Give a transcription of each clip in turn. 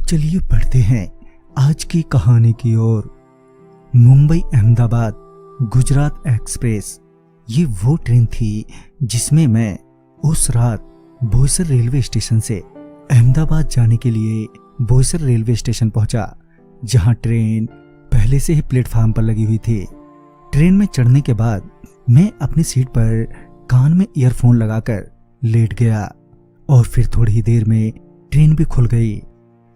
चलिए बढ़ते हैं आज की कहानी की ओर। मुंबई अहमदाबाद गुजरात एक्सप्रेस ये वो ट्रेन थी जिसमें मैं उस रात बोईसर रेलवे स्टेशन से अहमदाबाद जाने के लिए बोईसर रेलवे स्टेशन पहुंचा, जहां ट्रेन पहले से ही प्लेटफार्म पर लगी हुई थी। ट्रेन में चढ़ने के बाद मैं अपनी सीट पर कान में ईयरफोन लगाकर लेट गया और फिर थोड़ी ही देर में ट्रेन भी खुल गई।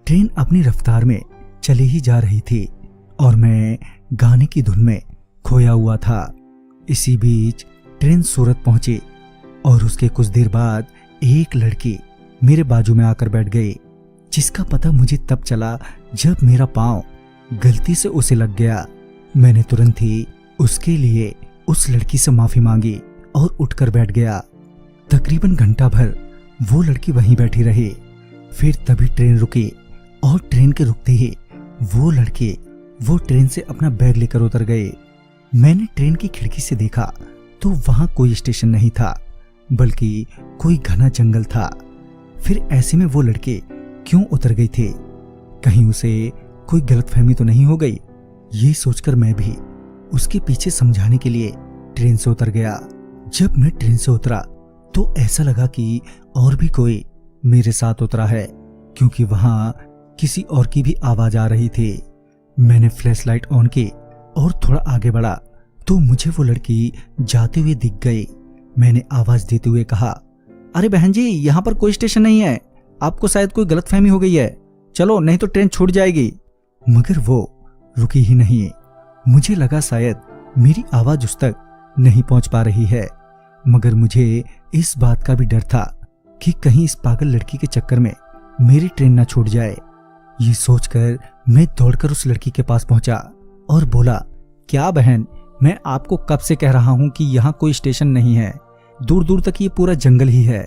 ट्रेन अपनी रफ्तार में चली ही जा रही थी और मैं गाने की धुन में खोया हुआ था। इसी बीच ट्रेन सूरत पहुंची और उसके कुछ देर बाद एक लड़की मेरे बाजू में आकर बैठ गई, जिसका पता मुझे तब चला जब मेरा पांव गलती से उसे लग गया। मैंने तुरंत ही उसके लिए उस लड़की से माफी मांगी और उठकर बैठ गया। तकरीबन घंटा भर वो लड़की वहीं बैठी रही। फिर तभी ट्रेन रुकी और ट्रेन के रुकते ही वो लड़के वो ट्रेन से अपना बैग लेकर उतर गए। मैंने ट्रेन की खिड़की से देखा तो वहां कोई स्टेशन नहीं था, बल्कि कोई घना जंगल था। फिर ऐसे में वो लड़के क्यों उतर गए थे? कहीं उसे कोई गलतफहमी तो नहीं हो गई? ये सोचकर मैं भी उसके पीछे समझाने के लिए ट्रेन से उतर गया। जब मैं ट्रेन से उतरा तो ऐसा लगा कि और भी कोई मेरे साथ उतरा है, क्योंकि वहां किसी और की भी आवाज आ रही थी। मैंने फ्लैश लाइट ऑन की और थोड़ा आगे बढ़ा तो मुझे वो लड़की जाते हुए दिख गई। मैंने आवाज देते हुए कहा, अरे बहन जी, यहाँ पर कोई स्टेशन नहीं है, आपको शायद कोई गलतफहमी हो गई है, चलो नहीं तो ट्रेन छूट जाएगी। मगर वो रुकी ही नहीं। मुझे लगा शायद मेरी आवाज उस तक नहीं पहुंच पा रही है, मगर मुझे इस बात का भी डर था कि कहीं इस पागल लड़की के चक्कर में मेरी ट्रेन ना छूट जाए। ये सोचकर मैं दौड़कर उस लड़की के पास पहुंचा और बोला, क्या बहन, मैं आपको कब से कह रहा हूं कि यहाँ कोई स्टेशन नहीं है, दूर दूर तक ये पूरा जंगल ही है,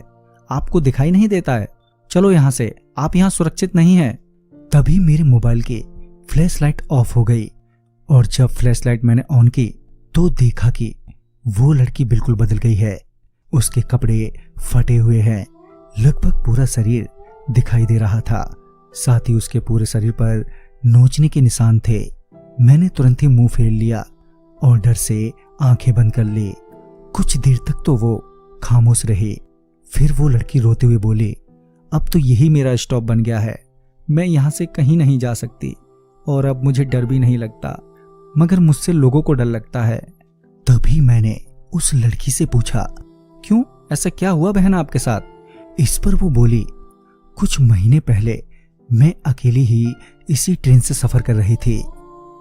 आपको दिखाई नहीं देता है? चलो यहाँ से, आप यहाँ सुरक्षित नहीं हैं। तभी मेरे मोबाइल की फ्लैश लाइट ऑफ हो गई और जब फ्लैश लाइट मैंने ऑन की तो देखा कि वो लड़की बिल्कुल बदल गई है। उसके कपड़े फटे हुए हैं, लगभग पूरा शरीर दिखाई दे रहा था, साथ ही उसके पूरे शरीर पर नोचने के निशान थे। मैंने तुरंत ही मुंह फेर लिया और डर से आंखें बंद कर ली। कुछ देर तक तो वो खामोश रही। फिर वो लड़की रोते हुए बोली, अब तो यही मेरा स्टॉप बन गया है, मैं यहाँ से कहीं नहीं जा सकती और अब मुझे डर भी नहीं लगता, मगर मुझसे लोगों को डर लगता है। तभी मैंने उस लड़की से पूछा, क्यों, ऐसा क्या हुआ बहन आपके साथ? इस पर वो बोली, कुछ महीने पहले मैं अकेली ही इसी ट्रेन से सफर कर रही थी।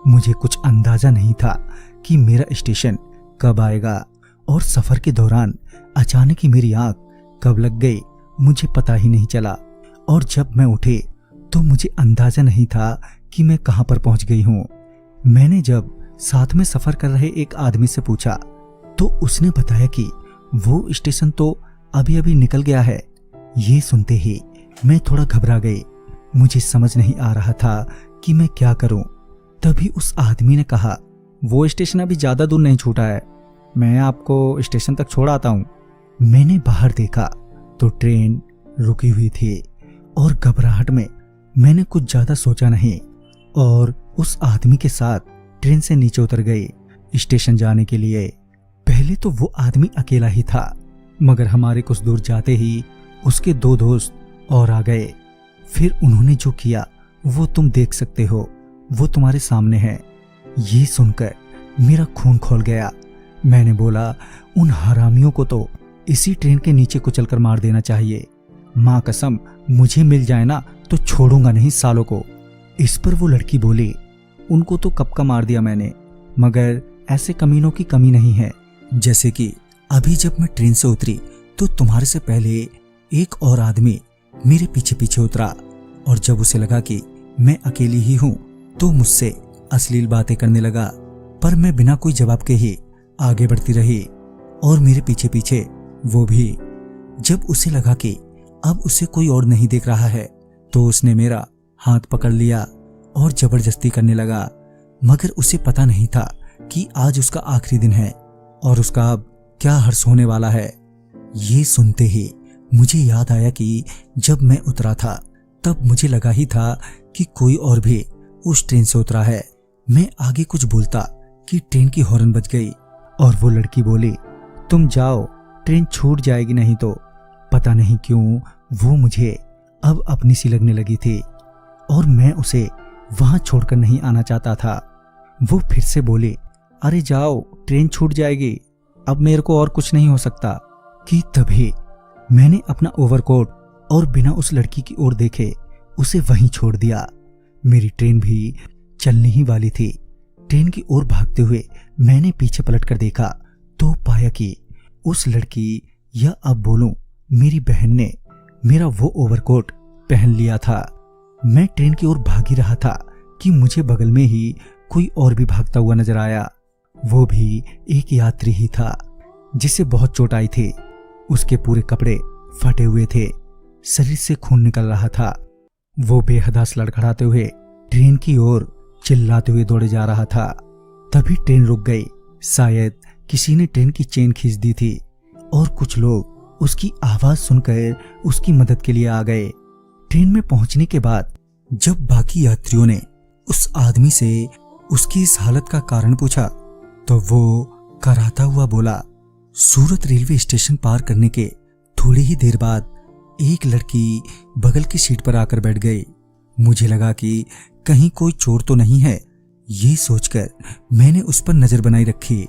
मुझे कुछ अंदाजा नहीं था कि मेरा स्टेशन कब आएगा और सफर के दौरान अचानक ही मेरी आंख कब लग गई मुझे पता ही नहीं चला, और जब मैं उठी तो मुझे अंदाजा नहीं था कि मैं कहां पर पहुंच गई हूं। मैंने जब साथ में सफर कर रहे एक आदमी से पूछा तो उसने बताया कि वो स्टेशन तो अभी अभी निकल गया है। ये सुनते ही मैं थोड़ा घबरा गई। मुझे समझ नहीं आ रहा था कि मैं क्या करूं। तभी उस आदमी ने कहा, वो स्टेशन अभी ज्यादा दूर नहीं छूटा है, मैं आपको स्टेशन तक छोड़ आता हूं। मैंने बाहर देखा तो ट्रेन रुकी हुई थी और घबराहट में मैंने कुछ ज्यादा सोचा नहीं और उस आदमी के साथ ट्रेन से नीचे उतर गई स्टेशन जाने के लिए। पहले तो वो आदमी अकेला ही था, मगर हमारे कुछ दूर जाते ही उसके दो दोस्त और आ गए। फिर उन्होंने जो किया वो तुम देख सकते हो, वो तुम्हारे सामने है। ये सुनकर मेरा खून खौल गया। मैंने बोला, उन हरामियों को तो इसी ट्रेन के नीचे कुचलकर मार देना चाहिए। माँ कसम, मुझे मिल जाए ना तो छोड़ूंगा नहीं सालों को। इस पर वो लड़की बोली, उनको तो कब का मार दिया मैंने, मगर ऐसे कमीनों की कमी नहीं है। जैसे कि अभी जब मैं ट्रेन से उतरी तो तुम्हारे से पहले एक और आदमी मेरे पीछे पीछे उतरा और जब उसे लगा कि मैं अकेली ही हूं तो मुझसे अश्लील बातें करने लगा, पर मैं बिना कोई जवाब के ही आगे बढ़ती रही और मेरे पीछे पीछे वो भी। जब उसे लगा कि अब उसे कोई और नहीं देख रहा है तो उसने मेरा हाथ पकड़ लिया और जबरदस्ती करने लगा, मगर उसे पता नहीं था कि आज उसका आखिरी दिन है और उसका अब क्या हर्ष होने वाला है। ये सुनते ही मुझे याद आया कि जब मैं उतरा था तब मुझे लगा ही था कि कोई और भी उस ट्रेन से उतरा है। मैं आगे कुछ बोलता कि ट्रेन की हॉर्न बज गई और वो लड़की बोली, तुम जाओ, ट्रेन छूट जाएगी नहीं तो। पता नहीं क्यों वो मुझे अब अपनी सी लगने लगी थी और मैं उसे वहां छोड़कर नहीं आना चाहता था। वो फिर से बोली, अरे जाओ, ट्रेन छूट जाएगी, अब मेरे को और कुछ नहीं हो सकता। कि तभी मैंने अपना ओवरकोट और बिना उस लड़की की ओर देखे उसे वहीं छोड़ दिया। मेरी ट्रेन भी चलने ही वाली थी। ट्रेन की ओर भागते हुए मैंने पीछे पलटकर देखा तो पाया कि उस लड़की, या अब बोलूं मेरी बहन ने, मेरा वो ओवरकोट पहन लिया था। मैं ट्रेन की ओर भाग ही रहा था कि मुझे बगल में ही कोई और भी भागता हुआ नजर आया। वो भी एक यात्री ही था जिसे बहुत चोट आई थी। उसके पूरे कपड़े फटे हुए थे, शरीर से खून निकल रहा था। वो बेहदास लड़खड़ाते हुए ट्रेन की ओर चिल्लाते हुए दौड़े जा रहा था। तभी ट्रेन रुक गई। शायद किसी ने ट्रेन की चेन खींच दी थी और कुछ लोग उसकी आवाज सुनकर उसकी मदद के लिए आ गए। ट्रेन में पहुंचने के बाद जब बाकी यात्रियों ने उस आदमी से उसकी इस हालत का कारण पूछा तो वो कराता हुआ बोला, सूरत रेलवे स्टेशन पार करने के थोड़ी ही देर बाद एक लड़की बगल की सीट पर आकर बैठ गई। मुझे लगा कि कहीं कोई चोर तो नहीं है। ये सोचकर मैंने उस पर नजर बनाई रखी।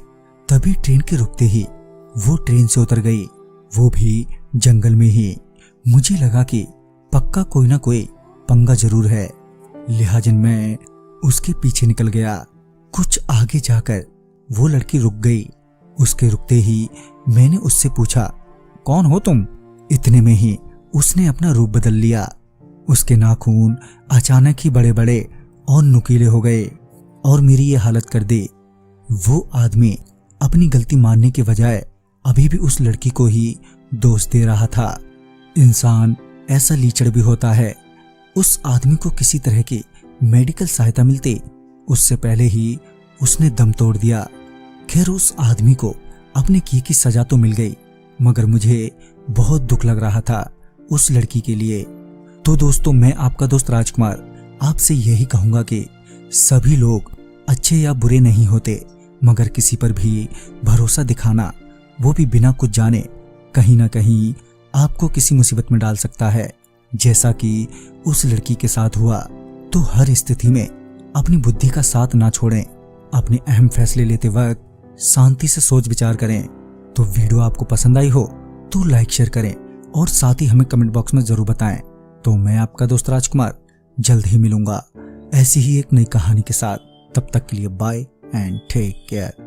तभी ट्रेन के रुकते ही वो ट्रेन से उतर गई, वो भी जंगल में ही। मुझे लगा कि पक्का कोई ना कोई पंगा जरूर है, लिहाजन मैं उसके पीछे निकल गया। कुछ आगे जाकर वो लड़की रुक गई। उसके रुकते ही मैंने उससे पूछा, कौन हो तुम? इतने में ही उसने अपना रूप बदल लिया। उसके नाखून अचानक ही बड़े बड़े और नुकीले हो गए और मेरी ये हालत कर दी। वो आदमी अपनी गलती मानने के बजाय अभी भी उस लड़की को ही दोष दे रहा था। इंसान ऐसा लीचड़ भी होता है। उस आदमी को किसी तरह की मेडिकल सहायता मिलती उससे पहले ही उसने दम तोड़ दिया। खैर, उस आदमी को अपने की सजा तो मिल गई, मगर मुझे बहुत दुख लग रहा था उस लड़की के लिए। तो दोस्तों, मैं आपका दोस्त राजकुमार आपसे यही कहूंगा कि सभी लोग अच्छे या बुरे नहीं होते, मगर किसी पर भी भरोसा दिखाना, वो भी बिना कुछ जाने, कहीं ना कहीं आपको किसी मुसीबत में डाल सकता है, जैसा कि उस लड़की के साथ हुआ। तो हर स्थिति में अपनी बुद्धि का साथ ना छोड़ें। अपने अहम फैसले लेते वक्त शांति से सोच विचार करें। तो वीडियो आपको पसंद आई हो तो लाइक शेयर करें और साथ ही हमें कमेंट बॉक्स में जरूर बताएं। तो मैं आपका दोस्त राजकुमार जल्द ही मिलूंगा ऐसी ही एक नई कहानी के साथ। तब तक के लिए बाय एंड टेक केयर।